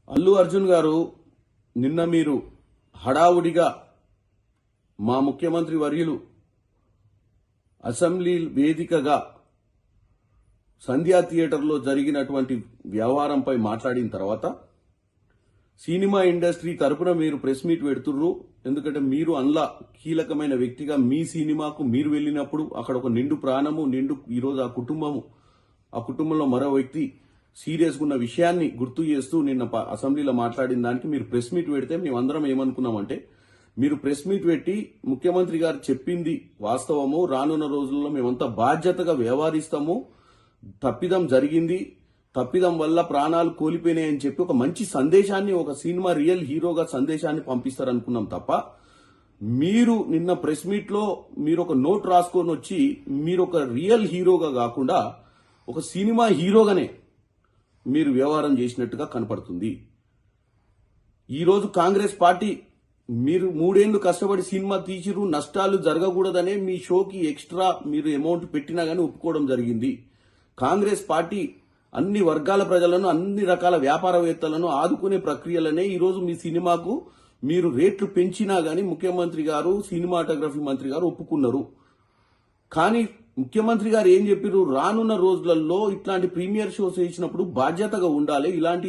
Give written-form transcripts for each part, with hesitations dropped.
అల్లు అర్జున్ గారు నిన్న మీరు హడావుడిగా మా ముఖ్యమంత్రి వర్యులు అసెంబ్లీ వేదికగా సంధ్యా థియేటర్లో జరిగినటువంటి వ్యవహారంపై మాట్లాడిన తర్వాత సినిమా ఇండస్ట్రీ తరపున మీరు ప్రెస్ మీట్ పెడుతుర్రు. ఎందుకంటే మీరు అందులో కీలకమైన వ్యక్తిగా మీ సినిమాకు మీరు వెళ్ళినప్పుడు అక్కడ ఒక నిండు ప్రాణము ఈరోజు ఆ కుటుంబంలో మరో వ్యక్తి సీరియస్గా ఉన్న విషయాన్ని గుర్తు చేస్తూ నిన్న అసెంబ్లీలో మాట్లాడిన దానికి మీరు ప్రెస్ మీట్ పెడితే మేమందరం ఏమనుకున్నామంటే మీరు ప్రెస్ మీట్ పెట్టి ముఖ్యమంత్రి గారు చెప్పింది వాస్తవము, రానున్న రోజుల్లో మేమంతా బాధ్యతగా వ్యవహరిస్తాము, తప్పిదం జరిగింది, తప్పిదం వల్ల ప్రాణాలు కోల్పోయినాయని చెప్పి ఒక మంచి సందేశాన్ని, ఒక సినిమా రియల్ హీరోగా సందేశాన్ని పంపిస్తారనుకున్నాం తప్ప మీరు నిన్న ప్రెస్ మీట్ లో మీరు ఒక నోట్ రాసుకొని వచ్చి మీరు ఒక రియల్ హీరోగా కాకుండా ఒక సినిమా హీరోగానే మీరు వ్యవహారం చేసినట్టుగా కనపడుతుంది. ఈరోజు కాంగ్రెస్ పార్టీ మీరు 3 ఏళ్లు కష్టపడి సినిమా తీసిరు, నష్టాలు జరగకూడదనే మీ షోకి ఎక్స్ట్రా మీరు అమౌంట్ పెట్టినా గానీ ఒప్పుకోవడం జరిగింది. కాంగ్రెస్ పార్టీ అన్ని వర్గాల ప్రజలను, అన్ని రకాల వ్యాపారవేత్తలను ఆదుకునే ప్రక్రియలనే ఈరోజు మీ సినిమాకు మీరు రేట్లు పెంచినా గానీ ముఖ్యమంత్రి గారు, సినిమాటోగ్రఫీ మంత్రి గారు ఒప్పుకున్నారు. కానీ ముఖ్యమంత్రి గారు ఏం చెప్పారు, రానున్న రోజులలో ఇట్లాంటి ప్రీమియర్ షోస్ వేసినప్పుడు బాధ్యతగా ఉండాలి, ఇలాంటి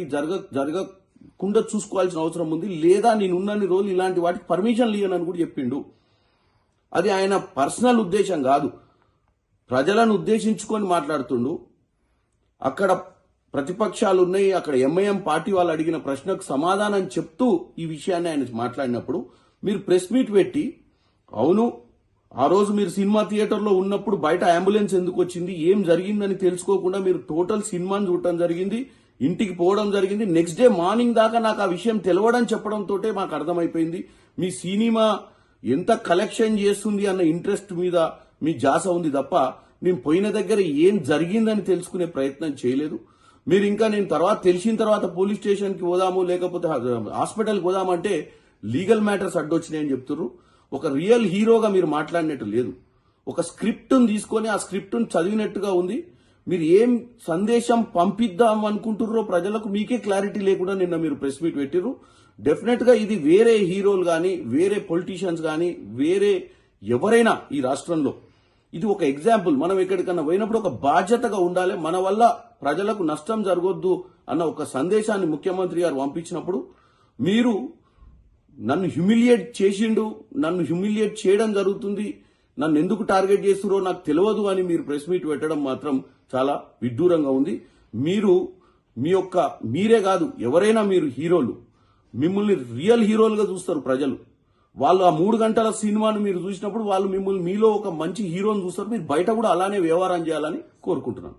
జరగకుండా చూసుకోవాల్సిన అవసరం ఉంది, లేదా నేనున్నన్ని రోజులు ఇలాంటి వాటికి పర్మిషన్ ఇవ్వనని కూడా చెప్పిండు. అది ఆయన పర్సనల్ ఉద్దేశం కాదు, ప్రజలను ఉద్దేశించుకొని మాట్లాడుతుండు. అక్కడ ప్రతిపక్షాలు ఉన్నాయి, అక్కడ ఎంఐఎం పార్టీ వాళ్ళు అడిగిన ప్రశ్నకు సమాధానం చెప్తూ ఈ విషయాన్ని ఆయన మాట్లాడినప్పుడు మీరు ప్రెస్ మీట్ పెట్టి, అవును ఆ రోజు మీరు సినిమా థియేటర్లో ఉన్నప్పుడు బయట అంబులెన్స్ ఎందుకు వచ్చింది, ఏం జరిగిందని తెలుసుకోకుండా మీరు టోటల్ సినిమాని చూడటం జరిగింది, ఇంటికి పోవడం జరిగింది. నెక్స్ట్ డే మార్నింగ్ దాకా నాకు ఆ విషయం తెలవడం చెప్పడంతో మాకు అర్థమైపోయింది మీ సినిమా ఎంత కలెక్షన్ చేస్తుంది అన్న ఇంట్రెస్ట్ మీద మీ జాస ఉంది తప్ప నేను పోయిన దగ్గర ఏం జరిగిందని తెలుసుకునే ప్రయత్నం చేయలేదు. మీరు ఇంకా నేను తెలిసిన తర్వాత పోలీస్ స్టేషన్కి పోదాము, లేకపోతే హాస్పిటల్కి పోదామంటే లీగల్ మ్యాటర్స్ అడ్డొచ్చినాయని చెప్తున్నారు. ఒక రియల్ హీరోగా మీరు మాట్లాడినట్టు లేదు. ఒక స్క్రిప్ట్ను తీసుకొని ఆ స్క్రిప్ట్ను చదివినట్టుగా ఉంది. మీరు ఏం సందేశం పంపిద్దాం అనుకుంటున్నారో ప్రజలకు మీకే క్లారిటీ లేకుండా నిన్న మీరు ప్రెస్ మీట్ పెట్టిర్రు. డెఫినెట్ గా ఇది వేరే హీరోలు కానీ, వేరే పొలిటీషియన్స్ కానీ, వేరే ఎవరైనా ఈ రాష్ట్రంలో ఇది ఒక ఎగ్జాంపుల్. మనం ఎక్కడికన్నా పోయినప్పుడు ఒక బాధ్యతగా ఉండాలి, మన వల్ల ప్రజలకు నష్టం జరగొద్దు అన్న ఒక సందేశాన్ని ముఖ్యమంత్రి గారు పంపించినప్పుడు మీరు నన్ను హ్యూమిలియేట్ చేసిండు, నన్ను హ్యూమిలియేట్ చేయడం జరుగుతుంది, నన్ను ఎందుకు టార్గెట్ చేస్తురో నాకు తెలియదు అని మీరు ప్రెస్ మీట్ పెట్టడం మాత్రం చాలా విడ్డూరంగా ఉంది. మీరే కాదు ఎవరైనా మీరు హీరోలు, మిమ్మల్ని రియల్ హీరోలుగా చూస్తారు ప్రజలు. వాళ్ళు ఆ 3 గంటల సినిమాను మీరు చూసినప్పుడు వాళ్ళు మీలో ఒక మంచి హీరోని చూస్తారు. మీరు బయట కూడా అలానే వ్యవహారం చేయాలని కోరుకుంటున్నాను.